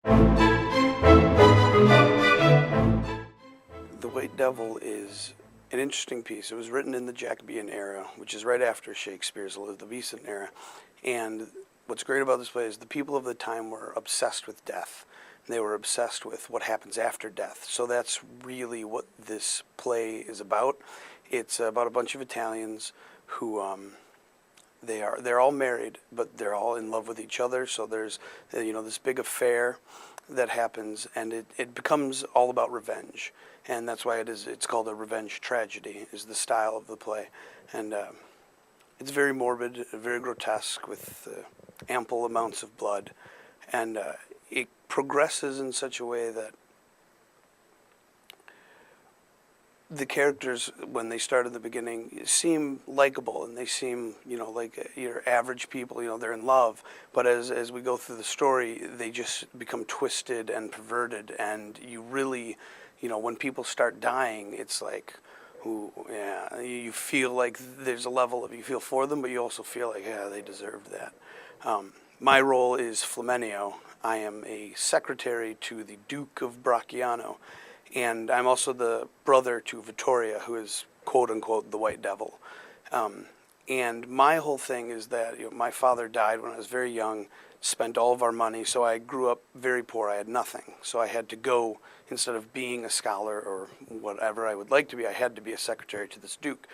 The White Devil is an interesting piece. It was written in the Jacobean era, which is right after Shakespeare's Elizabethan era. And what's great about this play is the people of the time were obsessed with death. They were obsessed with what happens after death. So that's really what this play is about. It's about a bunch of Italians who they're all married, but they're all in love with each other. So there's this big affair that happens, and it becomes all about revenge, and that's why it's called a revenge tragedy, is the style of the play. And it's very morbid, very grotesque, with ample amounts of blood, and it progresses in such a way that the characters, when they start at the beginning, seem likable, and they seem, like your average people, they're in love. But as we go through the story, they just become twisted and perverted, and you really, when people start dying, it's like, ooh, yeah, you feel like there's a level of, you feel for them, but you also feel like, yeah, they deserved that. My role is FLAMINEO. I am a secretary to the Duke of Bracciano, and I'm also the brother to Vittoria, who is quote-unquote the White Devil. And my whole thing is that my father died when I was very young, spent all of our money, so I grew up very poor. I had nothing. So I had to go, instead of being a scholar or whatever I would like to be, I had to be a secretary to this Duke.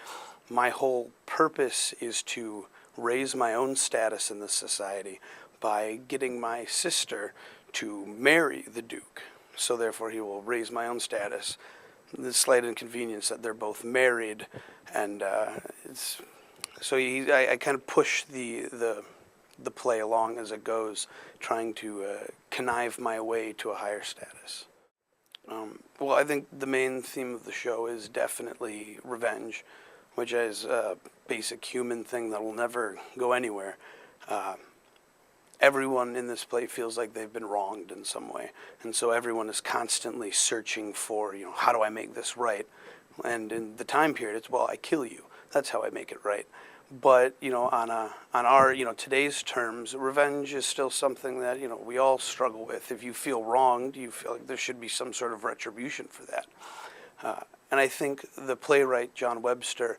My whole purpose is to raise my own status in this society by getting my sister to marry the Duke. So therefore he will raise my own status. The slight inconvenience that they're both married, and I kind of push the play along as it goes, trying to connive my way to a higher status. Well, I think the main theme of the show is definitely revenge, which is a basic human thing that will never go anywhere. Everyone in this play feels like they've been wronged in some way, and so everyone is constantly searching for, how do I make this right? And in the time period, it's, well, I kill you. That's how I make it right. But on our today's terms, revenge is still something that we all struggle with. If you feel wronged, you feel like there should be some sort of retribution for that. And I think the playwright John Webster,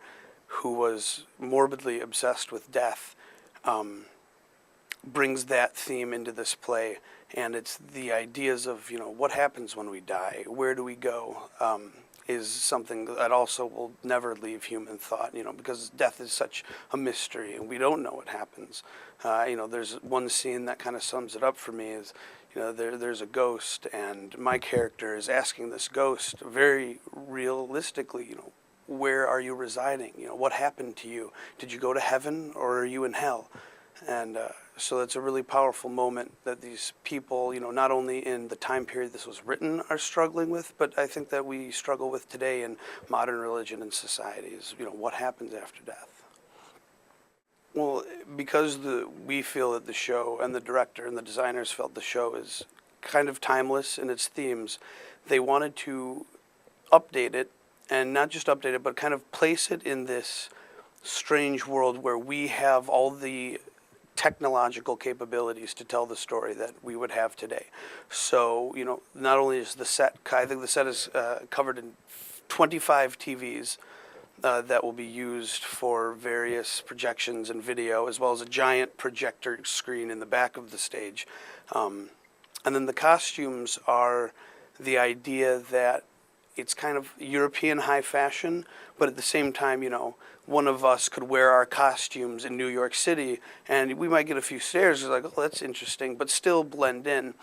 who was morbidly obsessed with death, brings that theme into this play, and it's the ideas of what happens when we die, where do we go, is something that also will never leave human thought, because death is such a mystery and we don't know what happens. There's one scene that kind of sums it up for me, is there's a ghost, and my character is asking this ghost very realistically, where are you residing? What happened to you? Did you go to heaven, or are you in hell? And so it's a really powerful moment that these people, not only in the time period this was written, are struggling with, but I think that we struggle with today in modern religion and societies. What happens after death? Well, because we feel that the show, and the director and the designers felt the show is kind of timeless in its themes, they wanted to update it, and not just update it, but kind of place it in this strange world where we have all the technological capabilities to tell the story that we would have today. So, not only is the set, I think the set is covered in 25 TVs that will be used for various projections and video, as well as a giant projector screen in the back of the stage. And then the costumes are the idea that it's kind of European high fashion, but at the same time, one of us could wear our costumes in New York City, and we might get a few stares. It's like, oh, that's interesting, but still blend in.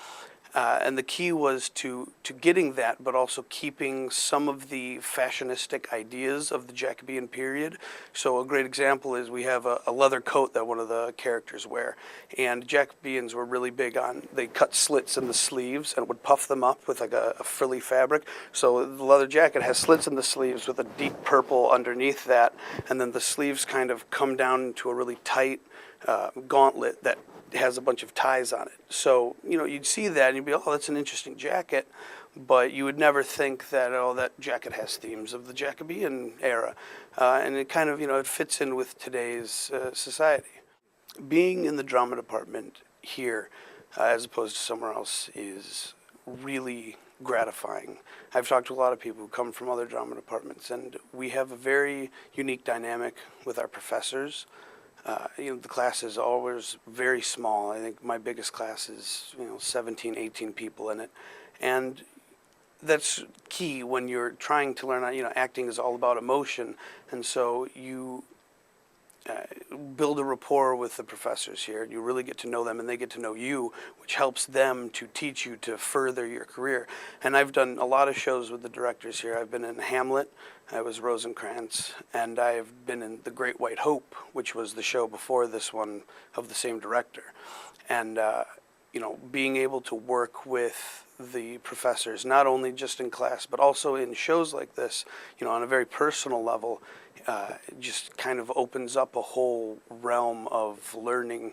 And the key was to getting that, but also keeping some of the fashionistic ideas of the Jacobean period. So a great example is we have a leather coat that one of the characters wear. And Jacobeans were really big on, they cut slits in the sleeves and would puff them up with like a frilly fabric. So the leather jacket has slits in the sleeves with a deep purple underneath that. And then the sleeves kind of come down into a really tight gauntlet that has a bunch of ties on it. So, you'd see that and you'd be, oh, that's an interesting jacket, but you would never think that, oh, that jacket has themes of the Jacobean era. And it kind of, it fits in with today's society. Being in the drama department here, as opposed to somewhere else is really gratifying. I've talked to a lot of people who come from other drama departments, and we have a very unique dynamic with our professors. The class is always very small. I think my biggest class is 17, 18 people in it, and that's key when you're trying to learn. Acting is all about emotion, and so you build a rapport with the professors here. You really get to know them, and they get to know you, which helps them to teach you to further your career. And I've done a lot of shows with the directors here. I've been in Hamlet, I was Rosencrantz, and I've been in The Great White Hope, which was the show before this one of the same director. And being able to work with the professors, not only just in class, but also in shows like this, on a very personal level, just kind of opens up a whole realm of learning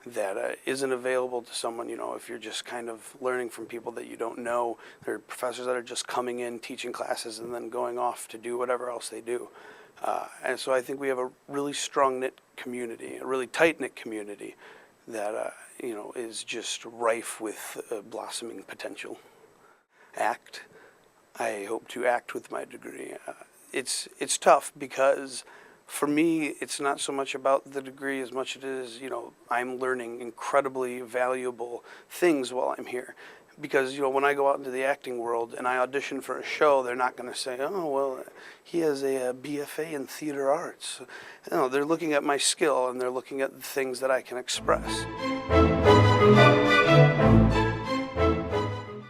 that isn't available to someone, if you're just kind of learning from people that you don't know. There are professors that are just coming in, teaching classes, and then going off to do whatever else they do. And so I think we have a really strong-knit community, a really tight-knit community that, is just rife with blossoming potential. Act. I hope to act with my degree. It's tough because for me, it's not so much about the degree as much as it is, I'm learning incredibly valuable things while I'm here. Because, when I go out into the acting world and I audition for a show, they're not going to say, oh, well, he has a BFA in theater arts. They're looking at my skill, and they're looking at the things that I can express.